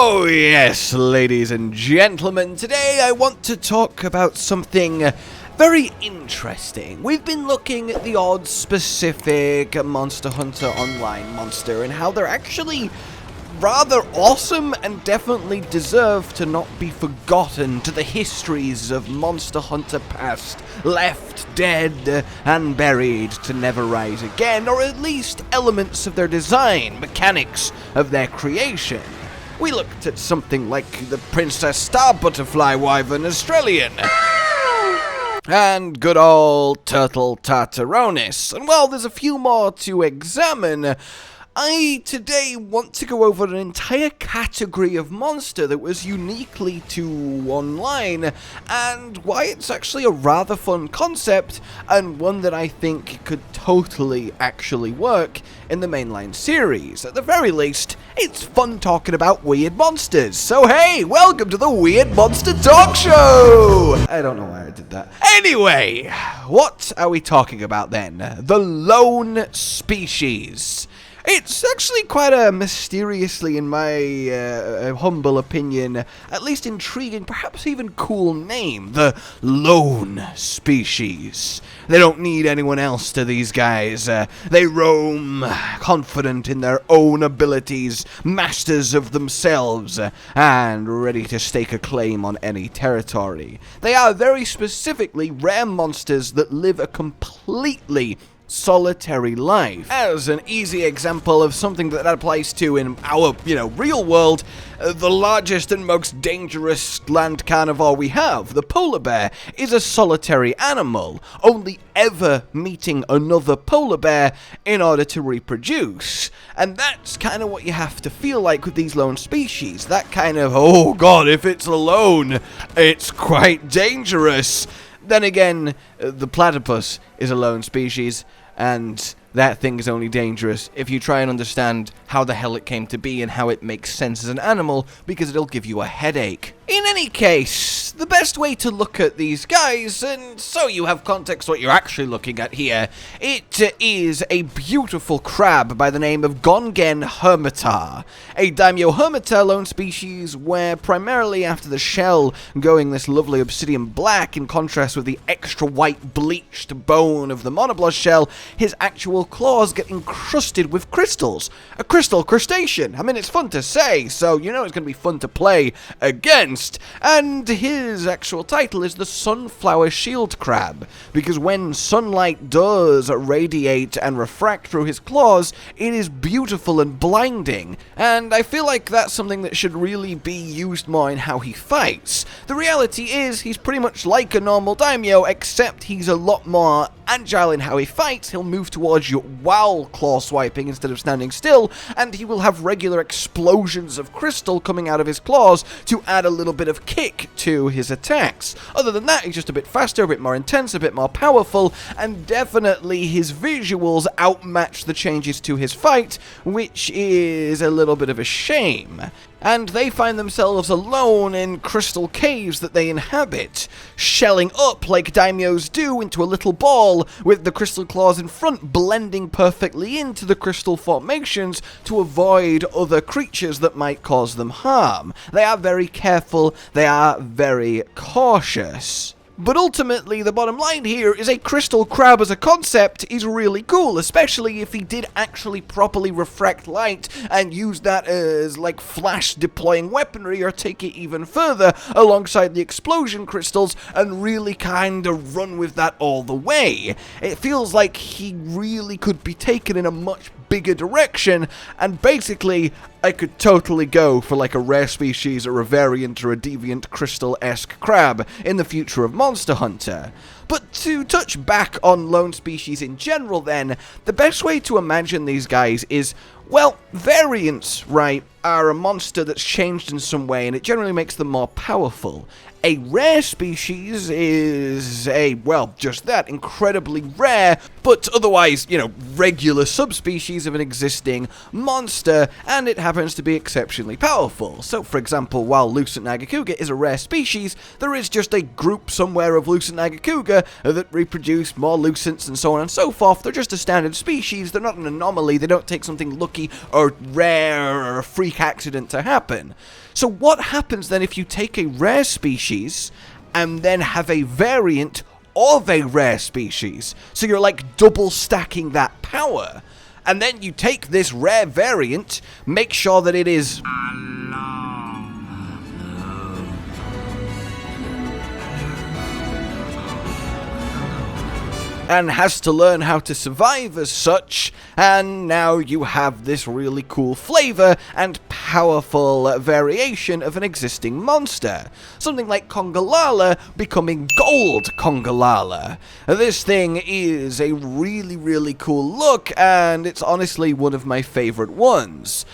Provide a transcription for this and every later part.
Oh yes, ladies and gentlemen, today I want to talk about something very interesting. We've been looking at the odd specific Monster Hunter Online monster and how they're actually rather awesome and definitely deserve to not be forgotten to the histories of Monster Hunter past, left dead and buried to never rise again, or at least elements of their design, mechanics of their creation. We looked at something like the Princess Star Butterfly Wyvern Australian, and good old Turtle Tartaronis, and well, there's a few more to examine. I today want to go over an entire category of monster that was uniquely to online, and why it's actually a rather fun concept, and one that I think could totally actually work in the mainline series. At the very least, it's fun talking about weird monsters. So hey, welcome to the Weird Monster Talk Show! I don't know why I did that. Anyway, what are we talking about then? The lone species. It's actually quite a mysteriously, in my humble opinion, at least intriguing, perhaps even cool name, the lone species. They don't need anyone else to these guys. They roam, confident in their own abilities, masters of themselves, and ready to stake a claim on any territory. They are very specifically rare monsters that live a completely solitary life. As an easy example of something that applies to in our, real world, the largest and most dangerous land carnivore we have, the polar bear, is a solitary animal, only ever meeting another polar bear in order to reproduce. And that's kind of what you have to feel like with these lone species. That kind of, oh god, if it's alone, it's quite dangerous. Then again, the platypus is a lone species, and that thing is only dangerous if you try and understand how the hell it came to be and how it makes sense as an animal, because it'll give you a headache. In any case, the best way to look at these guys, and so you have context what you're actually looking at here, it is a beautiful crab by the name of Gonngenn Hermitaur. A Daimyo Hermitaur lone species where primarily after the shell going this lovely obsidian black in contrast with the extra white bleached bone of the monobloss shell, his actual claws get encrusted with crystals. A crystal crustacean. I mean, it's fun to say, so you know it's going to be fun to play against. And his actual title is the Sunflower Shield Crab, because when sunlight does radiate and refract through his claws, it is beautiful and blinding. And I feel like that's something that should really be used more in how he fights. The reality is, he's pretty much like a normal daimyo, except he's a lot more agile in how he fights. He'll move towards you while claw swiping instead of standing still, and he will have regular explosions of crystal coming out of his claws to add a little bit of kick to his attacks. Other than that, he's just a bit faster, a bit more intense, a bit more powerful, and definitely his visuals outmatch the changes to his fight, which is a little bit of a shame. And they find themselves alone in crystal caves that they inhabit, shelling up like daimyos do into a little ball, with the crystal claws in front blending perfectly into the crystal formations to avoid other creatures that might cause them harm. They are very careful, they are very cautious. But ultimately, the bottom line here is a crystal crab as a concept is really cool, especially if he did actually properly refract light and use that as like flash deploying weaponry, or take it even further alongside the explosion crystals and really kind of run with that all the way. It feels like he really could be taken in a much bigger direction, and basically I could totally go for like a rare species or a variant or a deviant crystal-esque crab in the future of Monster Hunter. But to touch back on lone species in general then, the best way to imagine these guys is, well, variants, right, are a monster that's changed in some way and it generally makes them more powerful. A rare species is a, well, just that, incredibly rare, but otherwise, regular subspecies of an existing monster, and it happens to be exceptionally powerful. So, for example, while Lucent Nagakuga is a rare species, there is just a group somewhere of Lucent Nagakuga that reproduce more Lucents and so on and so forth. They're just a standard species, they're not an anomaly, they don't take something lucky or rare or a freak accident to happen. So what happens then if you take a rare species and then have a variant of a rare species? So you're like double stacking that power. And then you take this rare variant, make sure that it is and has to learn how to survive as such, and now you have this really cool flavor and powerful variation of an existing monster. Something like Congalala becoming Gold Congalala. This thing is a really cool look, and it's honestly one of my favorite ones.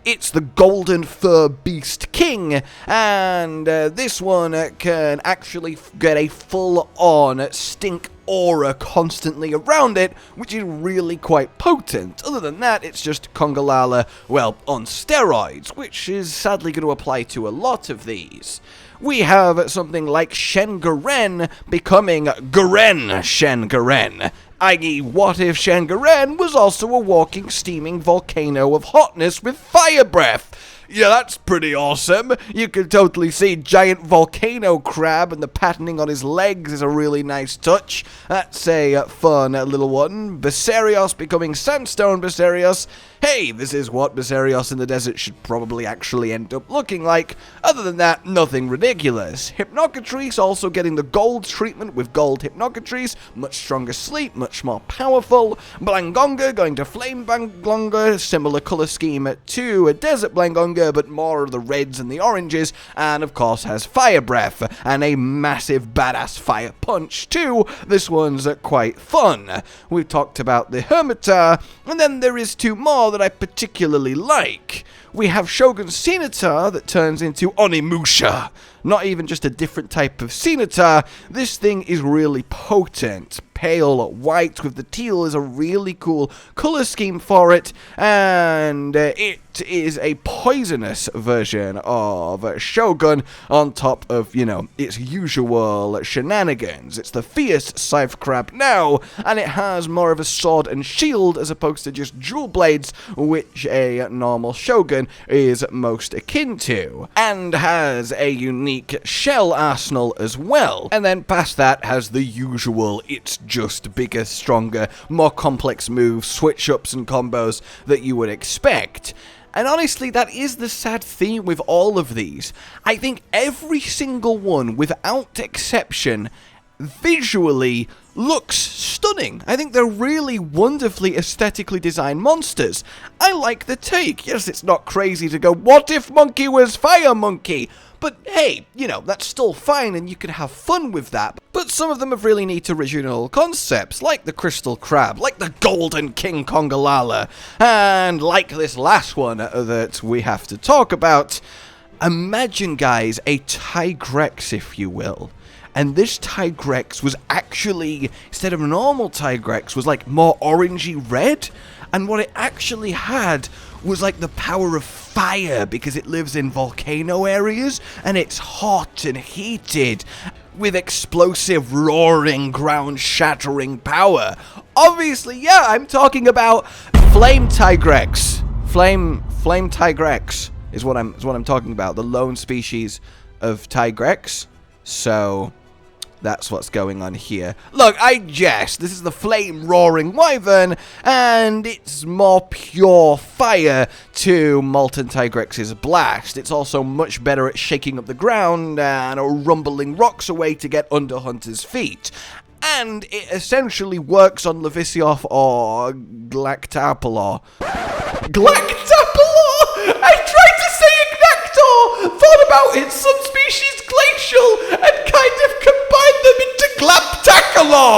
It's the Golden Fur Beast King, and this one can actually get a full-on stink aura constantly around it, which is really quite potent. Other than that, it's just Congalala, well, on steroids, which is sadly going to apply to a lot of these. We have something like Shen Guren becoming Guren Shen Guren. I.e., what if Shen Guren was also a walking, steaming volcano of hotness with fire breath? Yeah, that's pretty awesome. You can totally see giant volcano crab, and the patterning on his legs is a really nice touch. That's a fun little one. Basarios becoming Sandstone Basarios. Hey, this is what Basarios in the desert should probably actually end up looking like. Other than that, nothing ridiculous. Hypnocatrice also getting the gold treatment with gold Hypnocatrice. Much stronger sleep, much more powerful. Blangonga going to Flame Blangonga. Similar color scheme to a Desert Blangonga, but more of the reds and the oranges. And of course has fire breath and a massive badass fire punch too. This one's quite fun. We've talked about the Hermitaur, and then there is two more that I particularly like. We have Shogun Scimitar that turns into Onimusha. Not even just a different type of Scimitar, this thing is really potent. Pale white with the teal is a really cool color scheme for it, and it is a poisonous version of Shogun on top of, you know, its usual shenanigans. It's the fierce Scythe Crab now, and it has more of a sword and shield as opposed to just dual blades, which a normal Shogun is most akin to, and has a unique shell arsenal as well. And then past that has the usual, it's just bigger, stronger, more complex moves, switch-ups and combos that you would expect. And honestly, that is the sad theme with all of these. I think every single one, without exception, visually looks stunning. I think they're really wonderfully aesthetically designed monsters. I like the take. Yes, it's not crazy to go, what if Monkey was Fire Monkey? But hey, you know, that's still fine and you can have fun with that. But some of them have really neat original concepts, like the Crystal Crab, like the Golden King Congalala, and like this last one that we have to talk about. Imagine, guys, a Tigrex, if you will. And this Tigrex was actually, instead of a normal Tigrex, was like more orangey red. And what it actually had was like the power of fire, because it lives in volcano areas and it's hot and heated with explosive, roaring, ground-shattering power. Obviously, yeah, I'm talking about Flametigrex. Flametigrex is what I'm talking about. The lone species of Tigrex. So that's what's going on here. Look, I jest. This is the flame-roaring wyvern, and it's more pure fire to Molten Tigrex's blast. It's also much better at shaking up the ground and rumbling rocks away to get under Hunter's feet. And it essentially works on Levisioth or Galactapalor. Galactapalor? I tried to say Ignactor! Thought about its subspecies Glacial and kind of combined them into Glaptacular!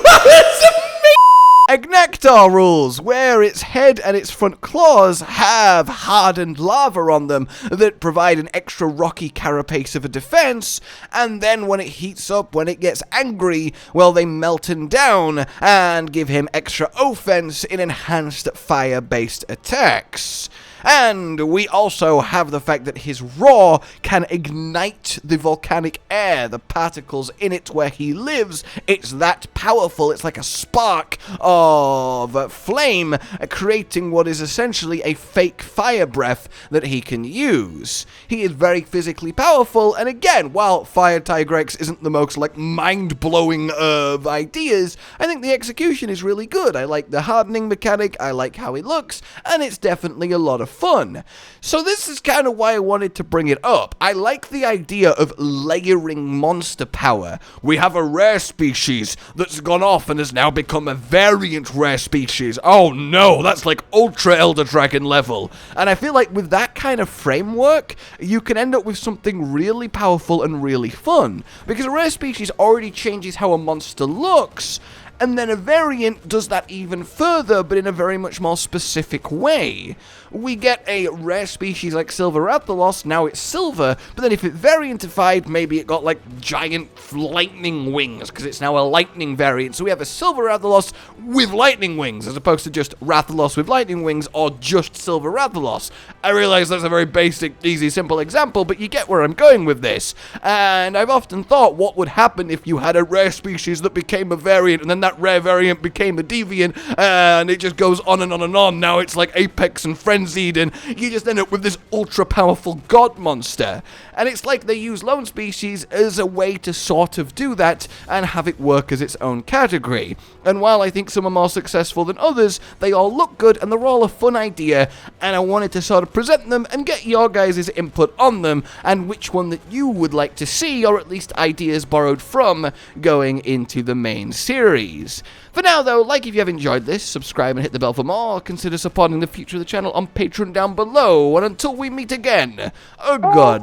That's amazing! Hypnocatrice rules, where its head and its front claws have hardened lava on them that provide an extra rocky carapace of a defense, and then when it heats up, when it gets angry, well, they melten down and give him extra offense in enhanced fire-based attacks. And we also have the fact that his roar can ignite the volcanic air, the particles in it where he lives. It's that powerful. It's like a spark of flame, creating what is essentially a fake fire breath that he can use. He is very physically powerful, and again, while Flametigrex isn't the most, like, mind-blowing of ideas, I think the execution is really good. I like the hardening mechanic, I like how he looks, and it's definitely a lot of fun. So this is kind of why I wanted to bring it up. I like the idea of layering monster power. We have a rare species that's gone off and has now become a variant rare species. Oh no, that's like Ultra Elder Dragon level. And I feel like with that kind of framework, you can end up with something really powerful and really fun. Because a rare species already changes how a monster looks, and then a variant does that even further, but in a very much more specific way. We get a rare species like Silver Rathalos, now it's silver, but then if it variantified, maybe it got like giant lightning wings, because it's now a lightning variant. So we have a Silver Rathalos with lightning wings, as opposed to just Rathalos with lightning wings, or just Silver Rathalos. I realize that's a very basic, easy, simple example, but you get where I'm going with this. And I've often thought, what would happen if you had a rare species that became a variant, and then that rare variant became a deviant, and it just goes on and on and on. Now it's like Apex and Frenzied, and you just end up with this ultra powerful god monster. And it's like they use lone species as a way to sort of do that and have it work as its own category. And while I think some are more successful than others, they all look good and they're all a fun idea, and I wanted to sort of present them and get your guys' input on them and which one that you would like to see, or at least ideas borrowed from, going into the main series. For now though, like if you have enjoyed this, subscribe and hit the bell for more. Consider supporting the future of the channel on Patreon down below. And until we meet again, goodbye.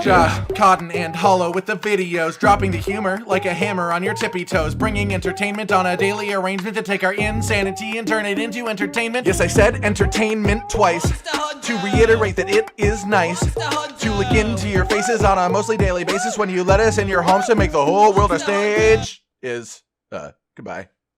Josh, Cotton, and Hollow with the videos, dropping the humor like a hammer on your tippy toes, bringing entertainment on a daily arrangement to take our insanity and turn it into entertainment. Yes, I said entertainment twice, to reiterate that it is nice to look into your faces on a mostly daily basis when you let us in your homes to make the whole world a stage. Goodbye.